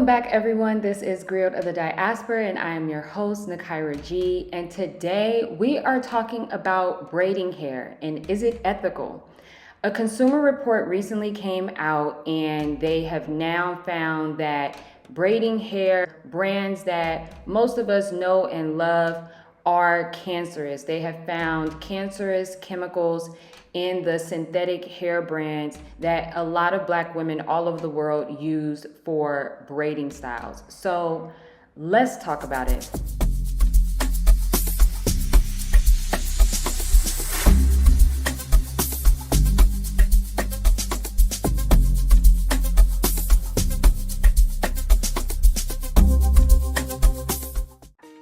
Welcome back, everyone. This is Grilled of the Diaspora, and I am your host, Nakaira G. And today we are talking about braiding hair and is it ethical? A consumer report recently came out, and they have now found that braiding hair brands that most of us know and love are cancerous. They have found cancerous chemicals in the synthetic hair brands that a lot of Black women all over the world use for braiding styles. So let's talk about it.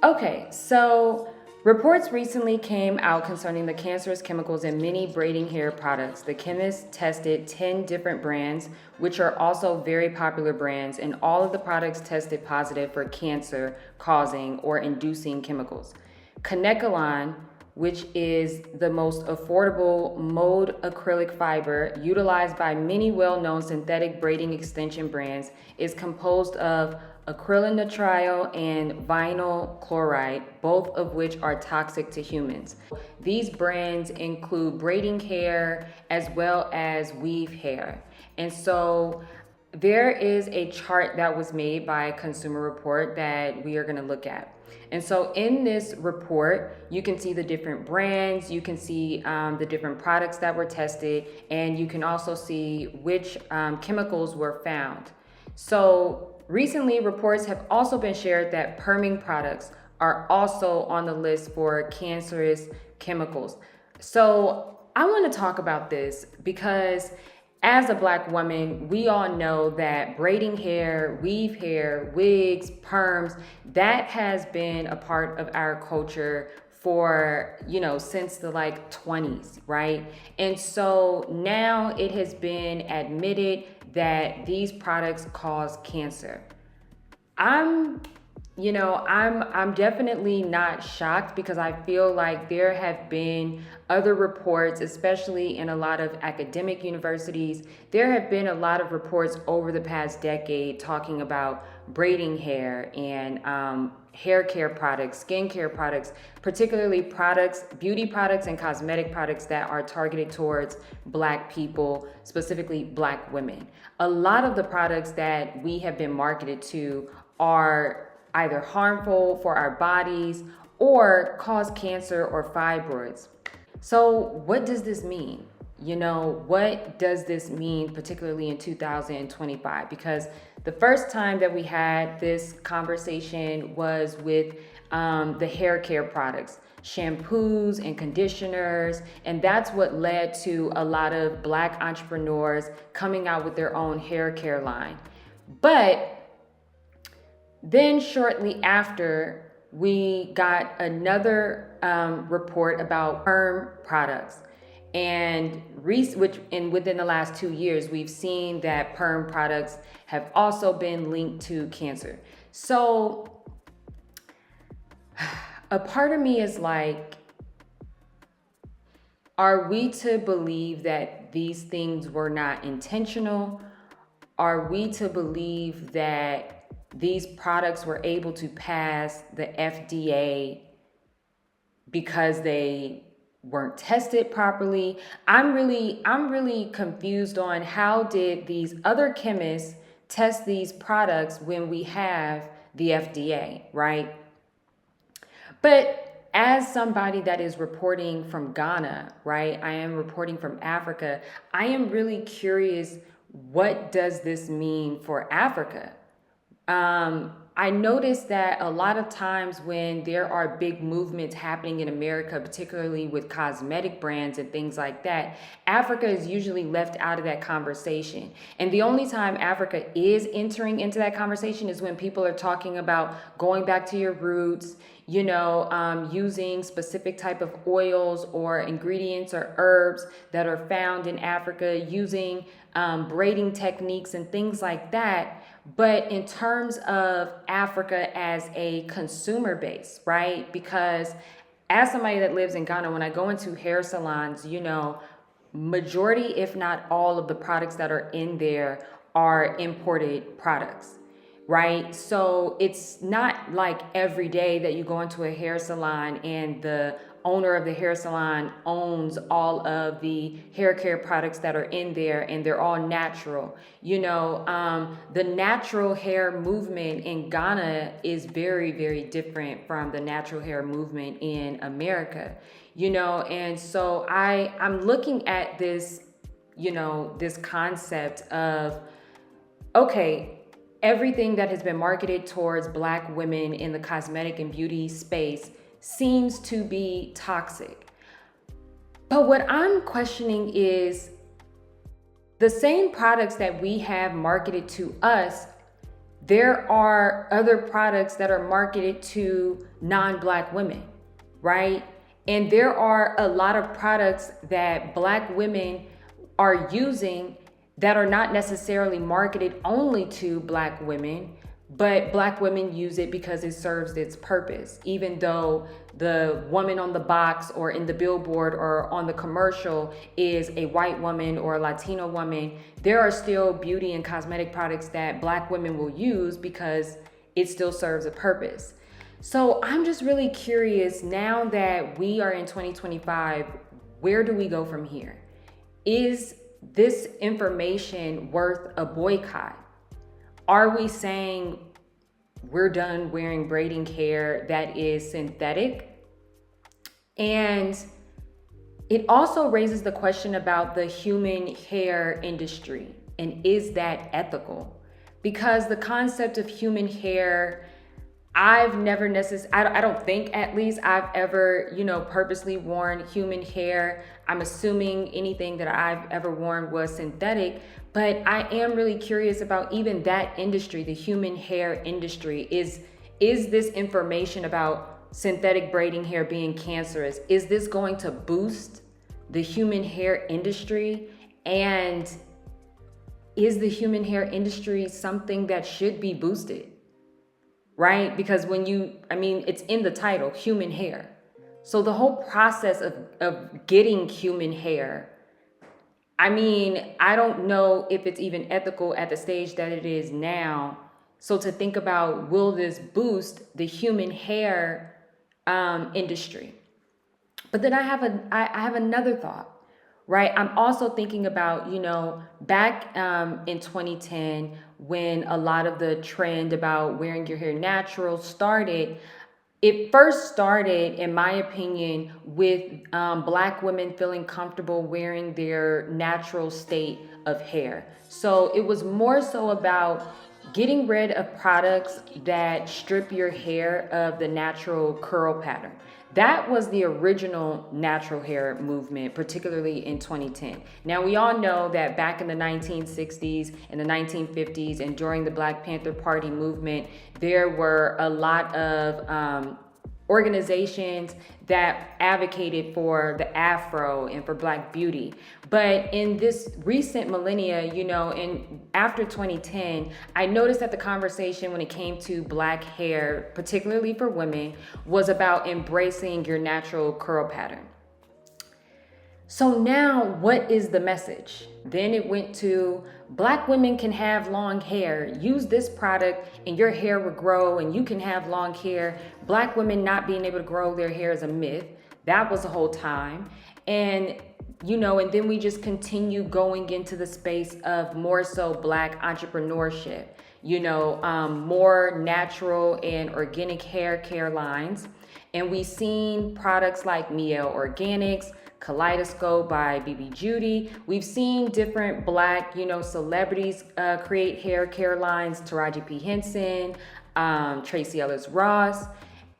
Okay, so reports recently came out concerning the cancerous chemicals in many braiding hair products. The chemists tested 10 different brands, which are also very popular brands, and all of the products tested positive for cancer-causing or inducing chemicals. Kanekalon, which is the most affordable mode acrylic fiber utilized by many well-known synthetic braiding extension brands, is composed of acrylonitrile and vinyl chloride, both of which are toxic to humans. These brands include braiding hair as well as weave hair. And so there is a chart that was made by Consumer Report that we are going to look at. And so in this report, you can see the different brands, you can see the different products that were tested, and you can also see which chemicals were found. So recently, reports have also been shared that perming products are also on the list for cancerous chemicals. So I want to talk about this because as a Black woman, we all know that braiding hair, weave hair, wigs, perms, that has been a part of our culture for, since the 20s, right? And so now it has been admitted that these products cause cancer. I'm definitely not shocked because I feel like there have been other reports, especially in a lot of academic universities. There have been a lot of reports over the past decade talking about braiding hair and hair care products, skin care products, particularly products, beauty products and cosmetic products that are targeted towards Black people, specifically Black women. A lot of the products that we have been marketed to are either harmful for our bodies or cause cancer or fibroids. So what does this mean? What does this mean, particularly in 2025? Because the first time that we had this conversation was with the hair care products, shampoos and conditioners, and that's what led to a lot of Black entrepreneurs coming out with their own hair care line. But then shortly after, we got another report about perm products. And within the last 2 years, we've seen that perm products have also been linked to cancer. So a part of me is like, are we to believe that these things were not intentional? Are we to believe that these products were able to pass the FDA because they weren't tested properly? I'm really confused on how did these other chemists test these products when we have the FDA, right? But as somebody that is reporting from Ghana, right? I am reporting from Africa. I am really curious, what does this mean for Africa? I noticed that a lot of times when there are big movements happening in America, particularly with cosmetic brands and things like that, Africa is usually left out of that conversation. And the only time Africa is entering into that conversation is when people are talking about going back to your roots, using specific type of oils or ingredients or herbs that are found in Africa, using braiding techniques and things like that. But in terms of Africa as a consumer base, right? Because as somebody that lives in Ghana, when I go into hair salons, majority, if not all of the products that are in there are imported products. right? So it's not like every day that you go into a hair salon and the owner of the hair salon owns all of the hair care products that are in there and they're all natural. The natural hair movement in Ghana is very, very different from the natural hair movement in America, and so I'm looking at this, this concept of, okay, everything that has been marketed towards Black women in the cosmetic and beauty space seems to be toxic. But what I'm questioning is the same products that we have marketed to us, there are other products that are marketed to non-Black women, right? And there are a lot of products that Black women are using that are not necessarily marketed only to Black women, but Black women use it because it serves its purpose. Even though the woman on the box or in the billboard or on the commercial is a white woman or a Latino woman, there are still beauty and cosmetic products that Black women will use because it still serves a purpose. So I'm just really curious, now that we are in 2025, where do we go from here? Is this information worth a boycott? Are we saying we're done wearing braiding hair that is synthetic? And it also raises the question about the human hair industry, and is that ethical? Because the concept of human hair, I've never I don't think at least I've ever, purposely worn human hair. I'm assuming anything that I've ever worn was synthetic, but I am really curious about even that industry, the human hair industry. Is this information about synthetic braiding hair being cancerous, is this going to boost the human hair industry? And is the human hair industry something that should be boosted? Right? Because it's in the title, human hair. So the whole process of getting human hair, I don't know if it's even ethical at the stage that it is now. So to think about, will this boost the human hair industry? But then I have another thought, right? I'm also thinking about, back in 2010, when a lot of the trend about wearing your hair natural started, it first started, in my opinion, with Black women feeling comfortable wearing their natural state of hair. So it was more so about getting rid of products that strip your hair of the natural curl pattern. That was the original natural hair movement, particularly in 2010. Now, we all know that back in the 1960s and the 1950s and during the Black Panther Party movement, there were a lot of organizations that advocated for the Afro and for Black beauty. But in this recent millennia, and after 2010, I noticed that the conversation when it came to Black hair, particularly for women, was about embracing your natural curl pattern. So now, what is the message? Then it went to Black women can have long hair. Use this product and your hair will grow and you can have long hair. Black women not being able to grow their hair is a myth. That was the whole time. And then we just continue going into the space of more so Black entrepreneurship, more natural and organic hair care lines. And we've seen products like Miel Organics, Kaleidoscope by BB Judy. We've seen different Black, celebrities create hair care lines, Taraji P. Henson, Tracee Ellis Ross,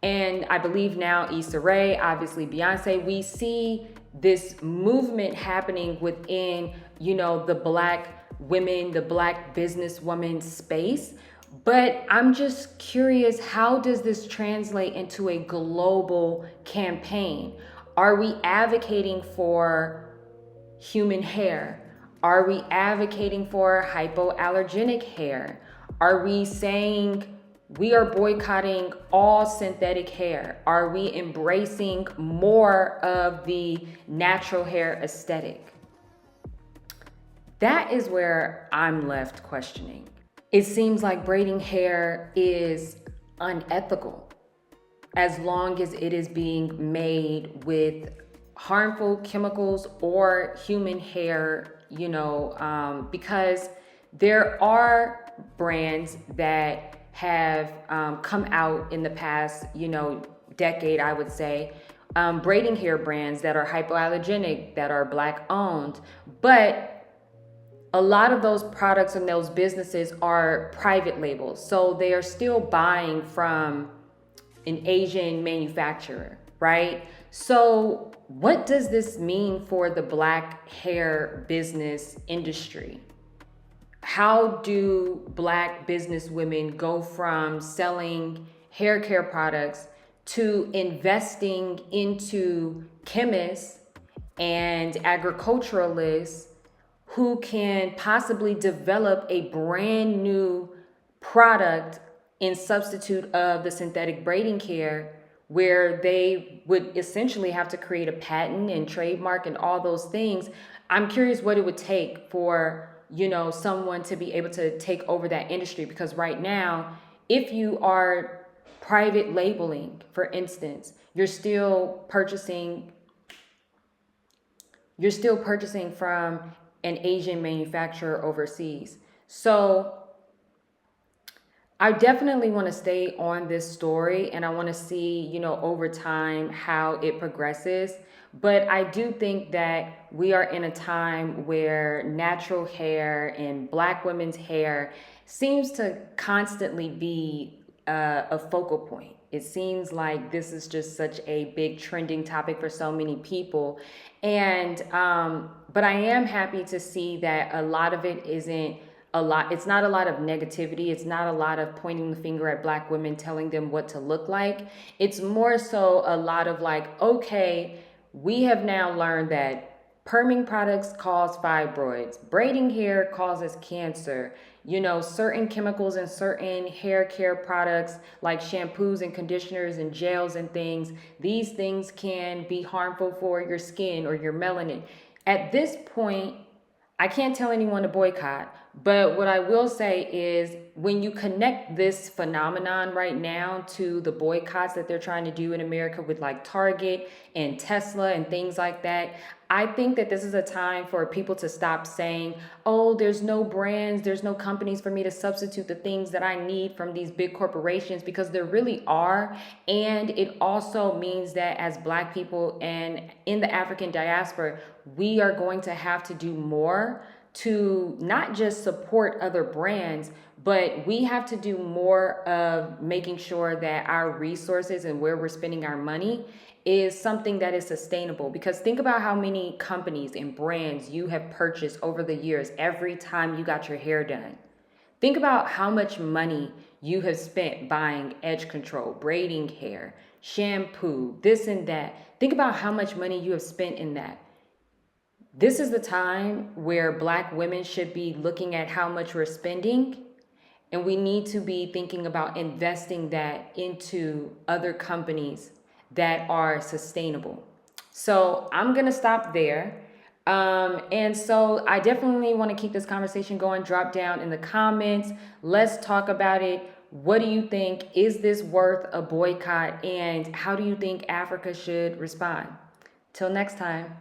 and I believe now Issa Rae, obviously Beyonce. We see this movement happening within, the Black women, the Black businesswoman space. But I'm just curious, how does this translate into a global campaign? Are we advocating for human hair? Are we advocating for hypoallergenic hair? Are we saying we are boycotting all synthetic hair? Are we embracing more of the natural hair aesthetic? That is where I'm left questioning. it seems like braiding hair is unethical as long as it is being made with harmful chemicals or human hair, because there are brands that have come out in the past, decade, I would say, braiding hair brands that are hypoallergenic, that are Black owned, but a lot of those products and those businesses are private labels. So they are still buying from an Asian manufacturer, right? So, what does this mean for the Black hair business industry? How do Black business women go from selling hair care products to investing into chemists and agriculturalists who can possibly develop a brand new product in substitute of the synthetic braiding care, where they would essentially have to create a patent and trademark and all those things? I'm curious what it would take for, someone to be able to take over that industry, because right now, if you are private labeling, for instance, you're still purchasing from an Asian manufacturer overseas. So I definitely want to stay on this story, and I want to see, over time how it progresses. But I do think that we are in a time where natural hair and Black women's hair seems to constantly be a focal point. It seems like this is just such a big trending topic for so many people. And, but I am happy to see that a lot of it isn't it's not a lot of negativity. It's not a lot of pointing the finger at Black women, telling them what to look like. It's more so a lot of like, okay, we have now learned that perming products cause fibroids, braiding hair causes cancer, certain chemicals in certain hair care products like shampoos and conditioners and gels and things, these things can be harmful for your skin or your melanin. At this point, I can't tell anyone to boycott, but what I will say is when you connect this phenomenon right now to the boycotts that they're trying to do in America with like Target and Tesla and things like that, I think that this is a time for people to stop saying, oh, there's no brands, there's no companies for me to substitute the things that I need from these big corporations, because there really are. And it also means that as Black people and in the African diaspora, we are going to have to do more to not just support other brands, but we have to do more of making sure that our resources and where we're spending our money is something that is sustainable. Because think about how many companies and brands you have purchased over the years every time you got your hair done. Think about how much money you have spent buying edge control, braiding hair, shampoo, this and that. Think about how much money you have spent in that. This is the time where Black women should be looking at how much we're spending, and we need to be thinking about investing that into other companies that are sustainable. So I'm going to stop there. And so I definitely want to keep this conversation going. Drop down in the comments. Let's talk about it. What do you think? Is this worth a boycott? And how do you think Africa should respond? Till next time.